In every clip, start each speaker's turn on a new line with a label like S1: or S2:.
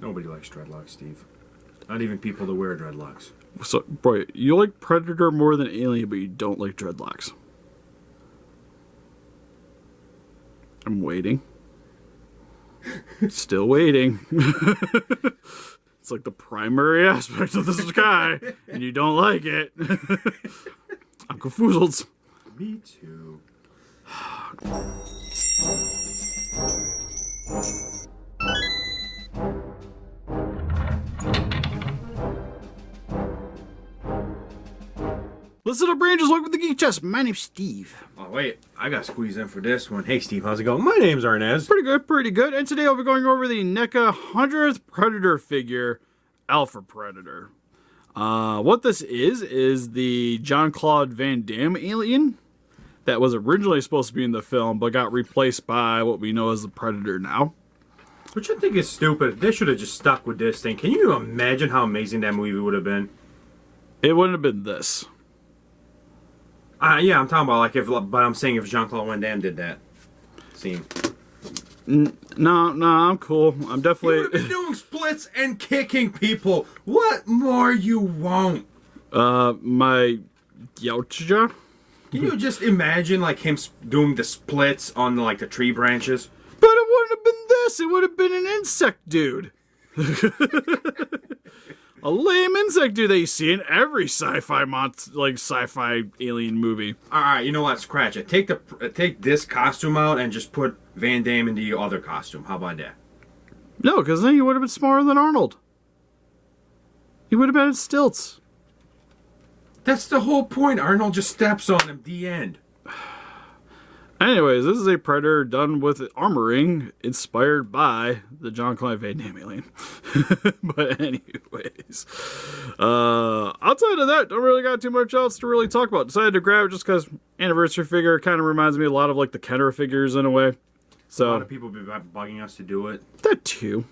S1: Nobody likes dreadlocks, Steve. Not even people that wear dreadlocks.
S2: So, boy, you like Predator more than Alien, but you don't like dreadlocks. I'm waiting. Still waiting. It's like the primary aspect of this guy, and you don't like it. I'm confused.
S1: Me too.
S2: Listen up, Rangers. Welcome to the Geek Chest. My name's Steve.
S1: Oh, wait. I got squeezed in for this one. Hey, Steve. How's it going? My name's Arnes.
S2: Pretty good, pretty good. And today I'll be going over the NECA 100th Predator figure, Alpha Predator. What this is the Jean-Claude Van Damme alien that was originally supposed to be in the film, but got replaced by what we know as the Predator now.
S1: Which I think is stupid. They should have just stuck with this thing. Can you imagine how amazing that movie would have been?
S2: It wouldn't have been this.
S1: Yeah, I'm talking about like but I'm saying if Jean-Claude Van Damme did that scene.
S2: No, I'm cool. I'm definitely...
S1: You would have been doing splits and kicking people. What more you want?
S2: My Yautja?
S1: Can you just imagine like him doing the splits on like the tree branches?
S2: But it wouldn't have been this. It would have been an insect dude. A lame insect dude that you see in every sci-fi sci-fi alien movie.
S1: All right, you know what? Scratch it. Take this costume out and just put Van Damme into your other costume. How about that?
S2: No, because then you would have been smaller than Arnold. He would have been in stilts.
S1: That's the whole point. Arnold just steps on him. The end.
S2: Anyways, this is a Predator done with armoring inspired by the Jean-Claude Van Damme alien. But anyways, outside of that, don't really got too much else to really talk about. Decided to grab it just because anniversary figure kind of reminds me a lot of like the Kenner figures in a way. So
S1: a lot of people be bugging us to do it.
S2: That too.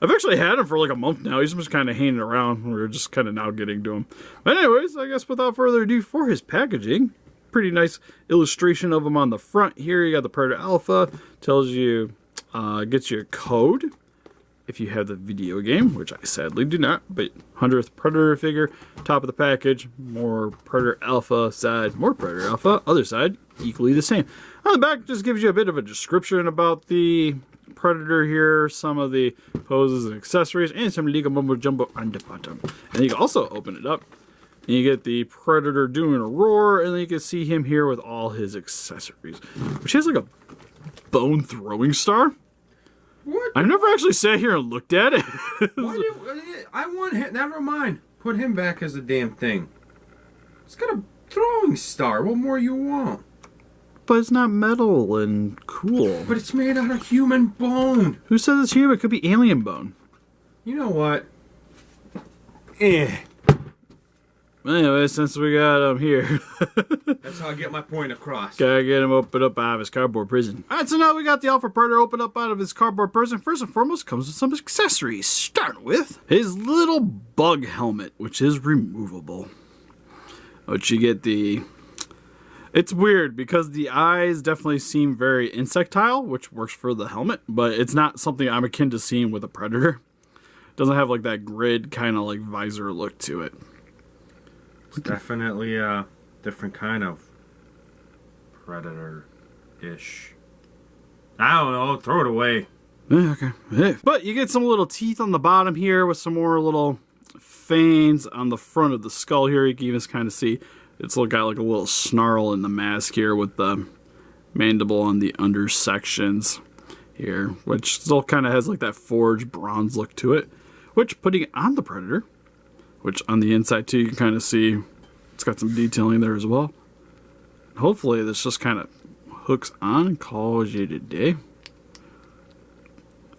S2: I've actually had him for like a month now. He's just kind of hanging around. We're just kind of now getting to him. But anyways, I guess without further ado, for his packaging, pretty nice illustration of him on the front here. You got the Predator Alpha. Tells you, gets you a code if you have the video game, which I sadly do not. But 100th Predator figure, top of the package, more Predator Alpha side, more Predator Alpha, other side, equally the same. On the back, just gives you a bit of a description about the Predator here, some of the poses and accessories, and some legal mumbo jumbo on the bottom. And you can also open it up. And you get the Predator doing a roar, and then you can see him here with all his accessories. Which has like a bone throwing star.
S1: What?
S2: I've never actually sat here and looked at it.
S1: I want him. Never mind. Put him back as a damn thing. It's got a throwing star. What more you want?
S2: But it's not metal and cool.
S1: But it's made out of human bone.
S2: Who says it's human? It could be alien bone.
S1: You know what?
S2: Anyway, since we got him here.
S1: That's how I get my point across.
S2: Gotta get him opened up out of his cardboard prison. Alright, so now we got the Alpha Predator opened up out of his cardboard prison. First and foremost comes with some accessories. Starting with his little bug helmet, which is removable. Which you get the... It's weird because the eyes definitely seem very insectile, which works for the helmet, but it's not something I'm akin to seeing with a Predator. It doesn't have like that grid kind of like visor look to it.
S1: It's definitely a different kind of Predator-ish. I don't know. Throw it away.
S2: Okay. But you get some little teeth on the bottom here with some more little fangs on the front of the skull here. You can even kind of see it's got like a little snarl in the mask here with the mandible on the under sections here, which still kind of has like that forged bronze look to it. Which, putting it on the Predator, which on the inside too, you can kind of see it's got some detailing there as well. Hopefully this just kind of hooks on and calls you today.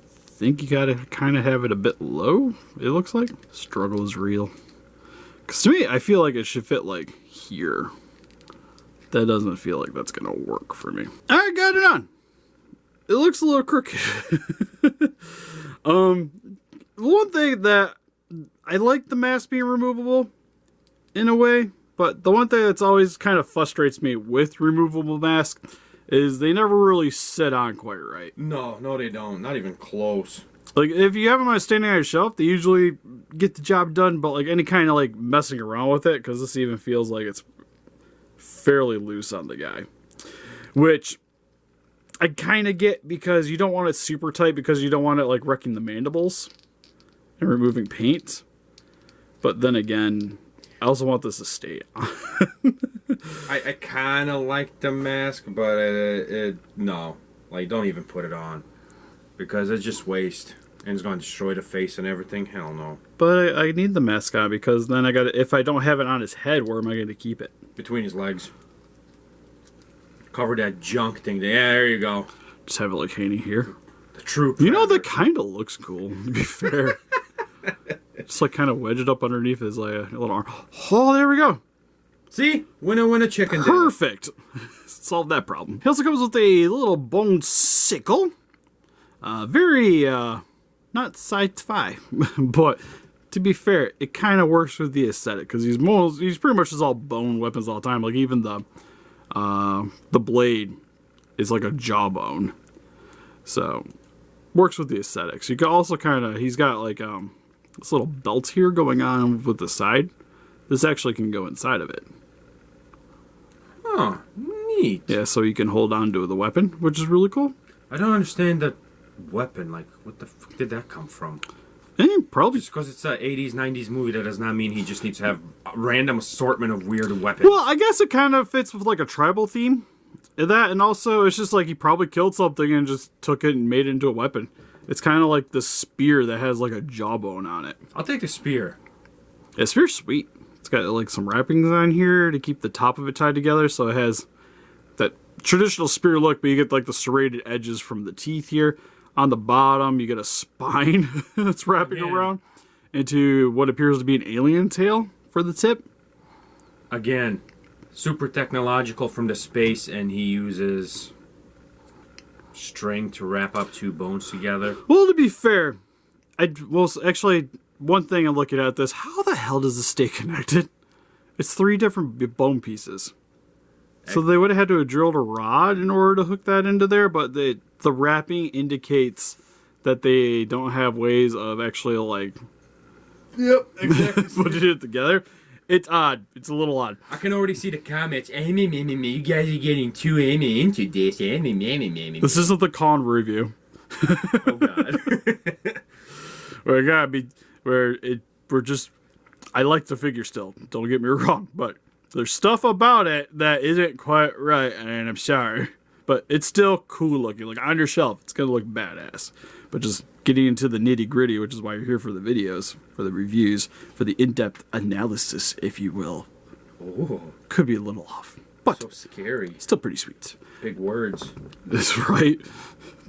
S2: Think you gotta kind of have it a bit low, it looks like. Struggle is real. Because to me, I feel like it should fit like here. That doesn't feel like that's gonna work for me. Alright, got it on. It looks a little crooked. One thing that I like the mask being removable in a way, but the one thing that's always kind of frustrates me with removable masks is they never really sit on quite right.
S1: No, they don't. Not even close.
S2: Like, if you have them on standing on a shelf, they usually get the job done, but, like, any kind of, like, messing around with it, because this even feels like it's fairly loose on the guy. Which I kind of get, because you don't want it super tight, because you don't want it, like, wrecking the mandibles and removing paint. But then again, I also want this to stay on.
S1: I kind of like the mask, but no. Like, don't even put it on. Because it's just waste. And it's going to destroy the face and everything. Hell no.
S2: But I need the mask on, because then if I don't have it on his head, where am I going to keep it?
S1: Between his legs. Cover that junk thing. Yeah, there you go.
S2: Just have it like hanging here.
S1: The true predator.
S2: You know, that kind of looks cool, to be fair. Just like kind of wedge it up underneath his little arm. Oh, there we go.
S1: See? Winner, chicken dinner.
S2: Perfect. Solved that problem. He also comes with a little bone sickle. Very, not sci-fi. But, to be fair, it kind of works with the aesthetic. Because he's pretty much just all bone weapons all the time. Like, even the blade is like a jawbone. So, works with the aesthetics. You can also kind of, he's got like, this little belt here going on with the side. This actually can go inside of it.
S1: Oh, neat.
S2: Yeah, so you can hold on to the weapon, which is really cool.
S1: I don't understand the weapon. Like, what the fuck did that come from?
S2: Probably.
S1: Just because it's an 80s, 90s movie, that does not mean he just needs to have a random assortment of weird weapons.
S2: Well, I guess it kind of fits with like a tribal theme. That, and also it's just like he probably killed something and just took it and made it into a weapon. It's kind of like the spear that has like a jawbone on it.
S1: I'll take the spear.
S2: Yeah, the spear's sweet. It's got like some wrappings on here to keep the top of it tied together, so it has that traditional spear look, but you get like the serrated edges from the teeth here. On the bottom, you get a spine that's wrapping around into what appears to be an alien tail for the tip.
S1: Again, super technological from the space, and he uses string to wrap up two bones together.
S2: Well, to be fair, actually, one thing I'm looking at this, how the hell does this stay connected? It's 3 different bone pieces. So they would have had to have drilled a rod in order to hook that into there, but the wrapping indicates that they don't have ways of actually, like...
S1: Yep, exactly.
S2: putting it together. It's odd. It's a little odd.
S1: I can already see the comments. You guys are getting too into this.
S2: This isn't the con review.
S1: Oh, God.
S2: We're just... I like the figure still. Don't get me wrong, but... There's stuff about it that isn't quite right, and I'm sorry. But it's still cool looking. Like, on your shelf, it's going to look badass. But just getting into the nitty-gritty, which is why you're here for the videos, for the reviews, for the in-depth analysis, if you will.
S1: Oh.
S2: Could be a little off. But
S1: so scary.
S2: Still pretty sweet.
S1: Big words.
S2: That's right.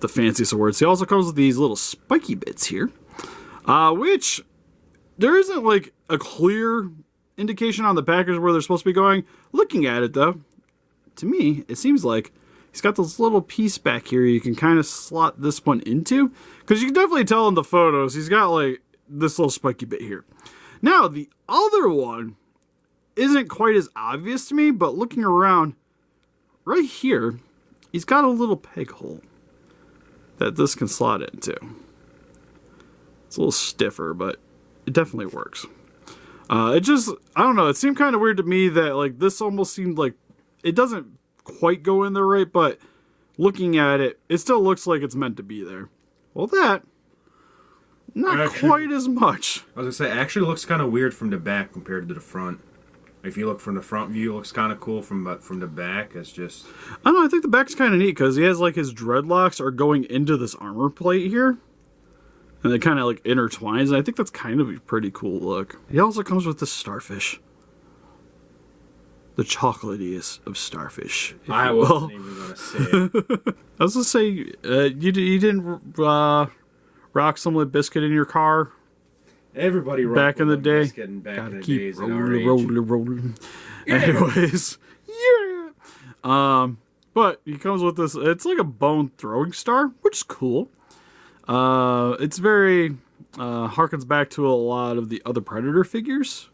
S2: The fanciest of words. He also comes with these little spiky bits here. Which, there isn't, like, a clear... indication on the package where they're supposed to be going. Looking at it though, to me it seems like he's got this little piece back here you can kind of slot this one into, because you can definitely tell in the photos he's got like this little spiky bit here. Now the other one isn't quite as obvious to me, but looking around right here, he's got a little peg hole that this can slot into. It's a little stiffer, but it definitely works. I don't know, it seemed kind of weird to me that, like, this almost seemed like it doesn't quite go in there right, but looking at it, it still looks like it's meant to be there. Well, that, not quite as much.
S1: I was going to say, it actually looks kind of weird from the back compared to the front. If you look from the front view, it looks kind of cool. From the back, it's just...
S2: I don't know, I think the back's kind of neat, because he has, like, his dreadlocks are going into this armor plate here. And it kind of like intertwines, and I think that's kind of a pretty cool look. He also comes with the Starfish. The chocolatiest of Starfish.
S1: I wasn't even going to say it.
S2: I was going to say, you didn't rock some Limp Bizkit in your car?
S1: Everybody rocked
S2: back in the day.
S1: Back
S2: Gotta
S1: in the
S2: keep
S1: days
S2: rolling.
S1: Yeah.
S2: Anyways, yeah. But he comes with this, it's like a bone throwing star, which is cool. It's very, harkens back to a lot of the other Predator figures,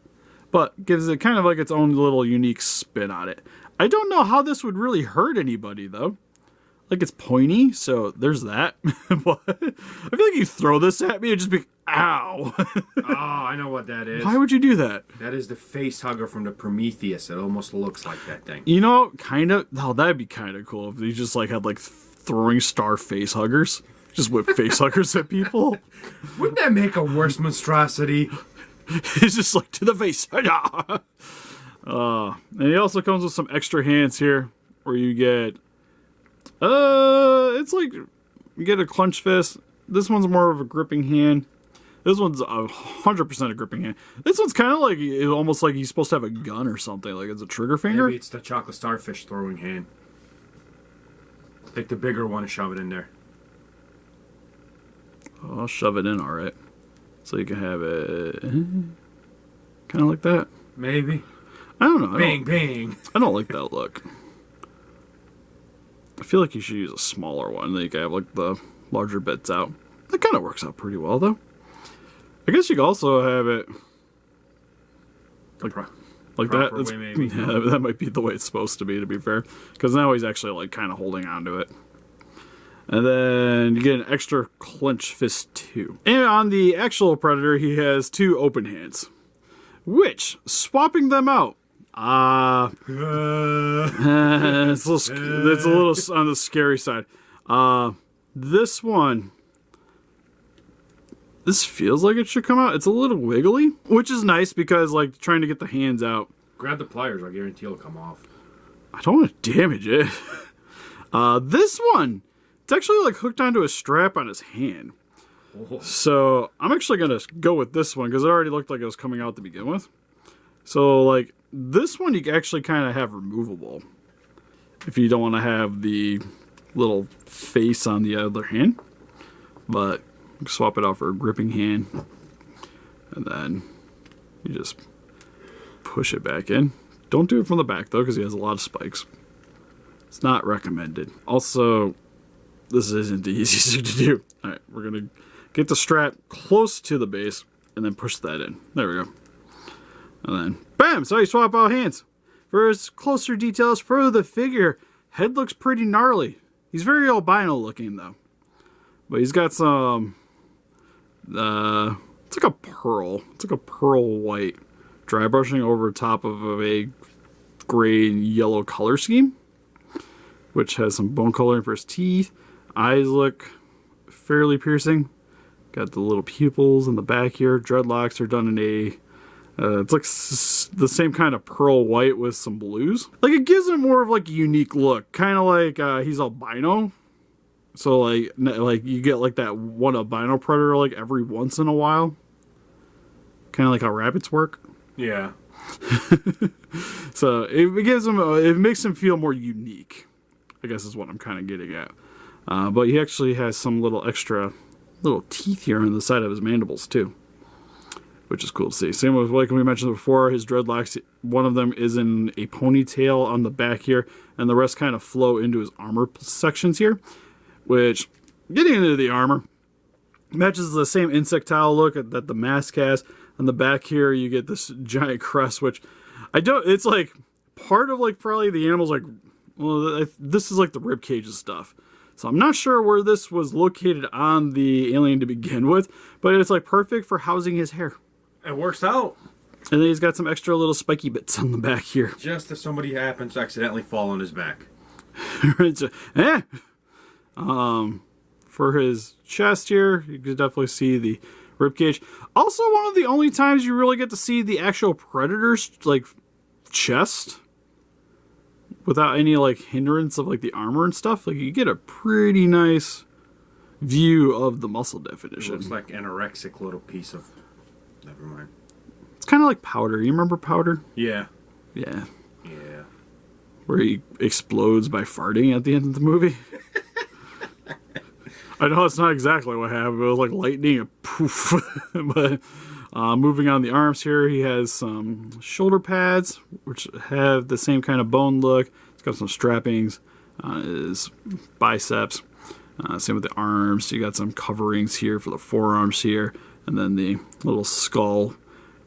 S2: but gives it kind of like its own little unique spin on it. I don't know how this would really hurt anybody, though. like it's pointy, so there's that. But I feel like you throw this at me and just be, ow.
S1: Oh, I know what that is.
S2: Why would you do that?
S1: That is the face hugger from the Prometheus. It almost looks like that thing.
S2: You know, kind of. Oh, that'd be kind of cool if you just like had like throwing star face huggers. Just whip face huggers at people.
S1: Wouldn't that make a worse monstrosity?
S2: It's just like to the face. And he also comes with some extra hands here, where you get, it's like you get a clench fist. This one's more of a gripping hand. This one's 100% a gripping hand. This one's kind of like almost like he's supposed to have a gun or something. Like it's a trigger finger.
S1: Maybe it's the chocolate starfish throwing hand. Take the bigger one and shove it in there.
S2: I'll shove it in, all right. So you can have it kind of like that.
S1: Maybe.
S2: I don't know.
S1: Bang, bang.
S2: I don't like that look. I feel like you should use a smaller one. Then you can have like the larger bits out. That kind of works out pretty well, though. I guess you could also have it like that.
S1: Way, maybe.
S2: Yeah, that might be the way it's supposed to be fair. Because now he's actually like kind of holding on to it. And then you get an extra clench fist too. And on the actual Predator, he has 2 open hands. Which, swapping them out, it's a little on the scary side. This one, this feels like it should come out. It's a little wiggly, which is nice because like trying to get the hands out.
S1: Grab the pliers, I guarantee it'll come off.
S2: I don't want to damage it. This one, it's actually like hooked onto a strap on his hand.
S1: Oh.
S2: So I'm actually going to go with this one because it already looked like it was coming out to begin with. So like this one you can actually kind of have removable if you don't want to have the little face on the other hand. But swap it out for a gripping hand. And then you just push it back in. Don't do it from the back though because he has a lot of spikes. It's not recommended. Also, this isn't the easiest thing to do. Alright, we're going to get the strap close to the base and then push that in. There we go. And then, bam! So you swap out hands. For his closer details for the figure, head looks pretty gnarly. He's very albino looking though. But he's got some, it's like a pearl. It's like a pearl white. Dry brushing over top of a gray and yellow color scheme. Which has some bone coloring for his teeth. Eyes look fairly piercing. Got the little pupils in the back here. Dreadlocks are done in a, it's like the same kind of pearl white with some blues. Like it gives him more of like a unique look. Kind of like he's albino. So like you get like that one albino predator like every once in a while. Kind of like how rabbits work.
S1: Yeah.
S2: So it gives him, it makes him feel more unique. I guess is what I'm kind of getting at. But he actually has some little extra little teeth here on the side of his mandibles too, which is cool to see. Same with like we mentioned before, his dreadlocks, one of them is in a ponytail on the back here, and the rest kind of flow into his armor sections here, which, getting into the armor, matches the same insectile look that the mask has. On the back here, you get this giant crest, which it's like part of like probably the animal's like, well, this is like the rib cage and stuff. So I'm not sure where this was located on the alien to begin with, but it's like perfect for housing his hair.
S1: It works out.
S2: And then he's got some extra little spiky bits on the back here.
S1: Just if somebody happens to accidentally fall on his back.
S2: For his chest here, you can definitely see the rib cage. Also, one of the only times you really get to see the actual Predator's like chest without any like hindrance of like the armor and stuff. Like you get a pretty nice view of the muscle definition.
S1: It looks like an anorexic little piece of. Never mind.
S2: It's kind of like Powder. You remember Powder?
S1: Yeah.
S2: Yeah.
S1: Yeah.
S2: Where he explodes by farting at the end of the movie. I know it's not exactly what happened. It was like lightning and poof. But moving on the arms here, he has some shoulder pads, which have the same kind of bone look. He's got some strappings on his biceps. Same with the arms. You got some coverings here for the forearms here. And then the little skull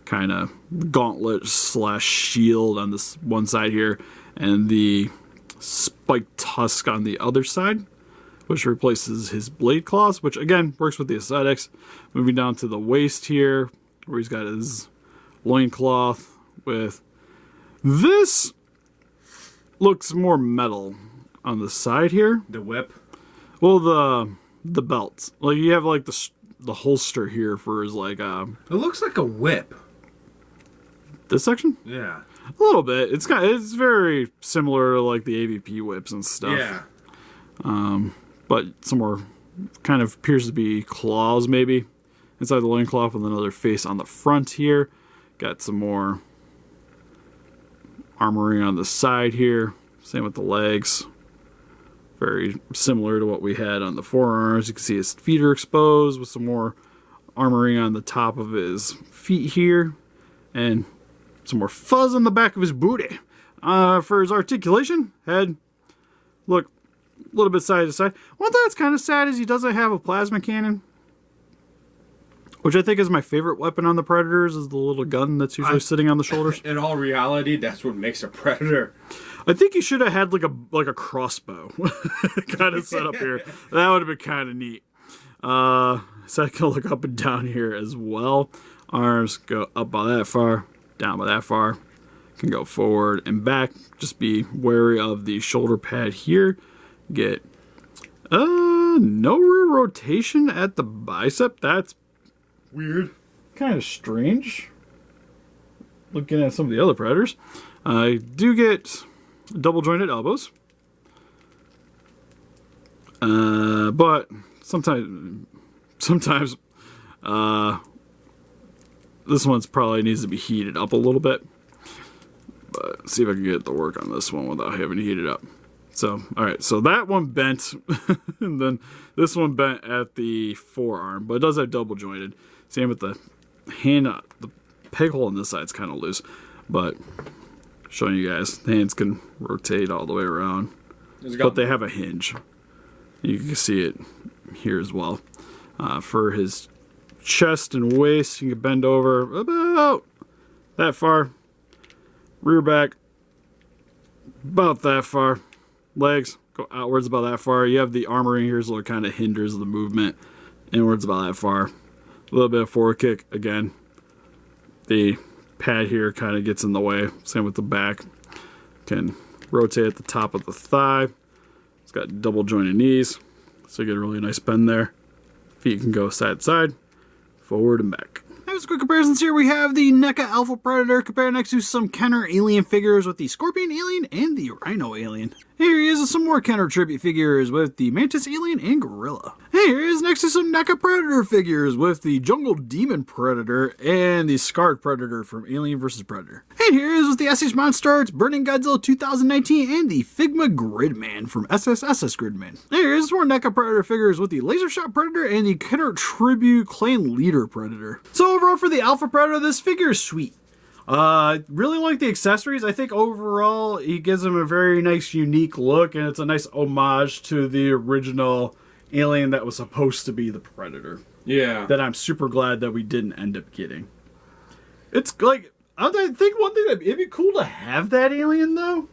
S2: kind of gauntlet / shield on this one side here. And the spiked tusk on the other side. which replaces his blade claws, which again works with the aesthetics. Moving down to the waist here, where he's got his loincloth with this looks more metal on the side here.
S1: The whip.
S2: Well, the belts. Like you have like the holster here for his like
S1: It looks like a whip.
S2: This section?
S1: Yeah.
S2: A little bit. It's very similar to like the AVP whips and stuff.
S1: Yeah.
S2: But some more kind of appears to be claws maybe inside the loincloth with another face on the front here. Got some more armoring on the side here. Same with the legs. Very similar to what we had on the forearms. You can see his feet are exposed with some more armoring on the top of his feet here. And some more fuzz on the back of his booty. For his articulation, head, look a little bit side to side. One thing that's kind of sad is he doesn't have a plasma cannon. Which I think is my favorite weapon on the Predators, is the little gun that's usually sitting on the shoulders.
S1: In all reality, that's what makes a Predator.
S2: I think he should have had like a crossbow kind of set up here. That would have been kind of neat. So I can look up and down here as well. Arms go up by that far, down by that far. Can go forward and back. Just be wary of the shoulder pad here. Get no rear rotation at the bicep. That's weird. Kind of strange. Looking at some of the other Predators. I do get double jointed elbows. But sometimes this one's probably needs to be heated up a little bit. But see if I can get it to work on this one without having to heat it up. So, alright, so that one bent, and then this one bent at the forearm, but it does have double jointed. Same with the hand, the peg hole on this side is kind of loose, but showing you guys, the hands can rotate all the way around, but they have a hinge. You can see it here as well. For his chest and waist, you can bend over about that far. Rear back, about that far. Legs go outwards about that far. You have the armoring here, so it kind of hinders the movement. Inwards about that far. A little bit of forward kick again. The pad here kind of gets in the way. Same with the back. Can rotate at the top of the thigh. It's got double jointed knees, so you get a really nice bend there. Feet can go side to side, forward and back. As quick comparisons here, we have the NECA Alpha Predator compared next to some Kenner alien figures with the Scorpion alien and the Rhino alien. Here he is with some more Kenner tribute figures with the Mantis alien and Gorilla. Here he is next to some NECA Predator figures with the Jungle Demon Predator and the Scarred Predator from Alien vs. Predator. And here he is with the SS Monstars, Burning Godzilla 2019 and the Figma Gridman from SSSS Gridman. And here is more NECA Predator figures with the Laser Shot Predator and the Kenner Tribute Clan Leader Predator. So overall for the Alpha Predator, this figure is sweet. Really like the accessories. I think overall he gives him a very nice unique look, and it's a nice homage to the original alien that was supposed to be the Predator.
S1: Yeah.
S2: That I'm super glad that we didn't end up getting. It's like, I think one thing that it'd be cool to have that alien though.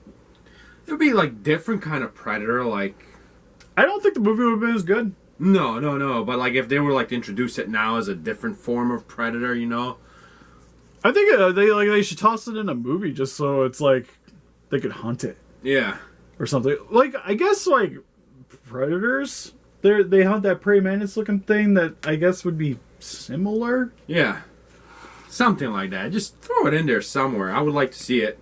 S1: It would be like different kind of Predator, like.
S2: I don't think the movie would have been as good.
S1: No. But like if they were like to introduce it now as a different form of Predator, you know.
S2: I think they should toss it in a movie just so it's like they could hunt it.
S1: Yeah.
S2: Or something. Like I guess like Predators, they hunt that praying mantis looking thing that I guess would be similar.
S1: Yeah. Something like that. Just throw it in there somewhere. I would like to see it.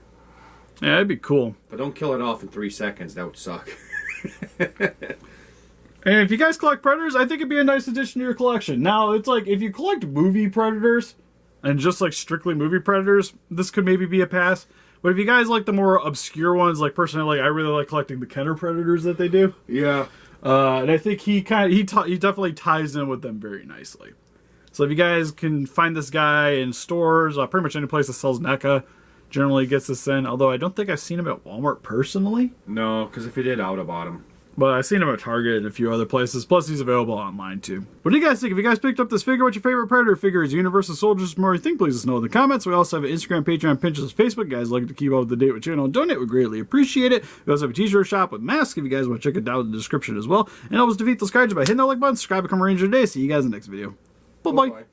S2: Yeah, that'd be cool.
S1: But don't kill it off in 3 seconds. That would suck.
S2: And if you guys collect Predators, I think it'd be a nice addition to your collection. Now, it's like, if you collect movie Predators, and just like strictly movie Predators, this could maybe be a pass. But if you guys like the more obscure ones, like personally, I really like collecting the Kenner Predators that they do.
S1: Yeah.
S2: And I think he definitely ties in with them very nicely. So if you guys can find this guy in stores, pretty much any place that sells NECA generally gets this in. Although I don't think I've seen him at Walmart personally.
S1: No, because if he did, I would have bought him.
S2: But I've seen him at Target and a few other places. Plus, he's available online, too. What do you guys think? If you guys picked up this figure, what's your favorite Predator figure? Is Universal Soldiers? The more you think, please let us know in the comments. We also have an Instagram, Patreon, Pinterest, Facebook. Guys like to keep up to date with the channel and donate. We greatly appreciate it. We also have a t-shirt shop with masks if you guys want to check it down in the description as well. And always defeat those cards by hitting that like button, subscribe, become a Ranger today. See you guys in the next video. Bye-bye.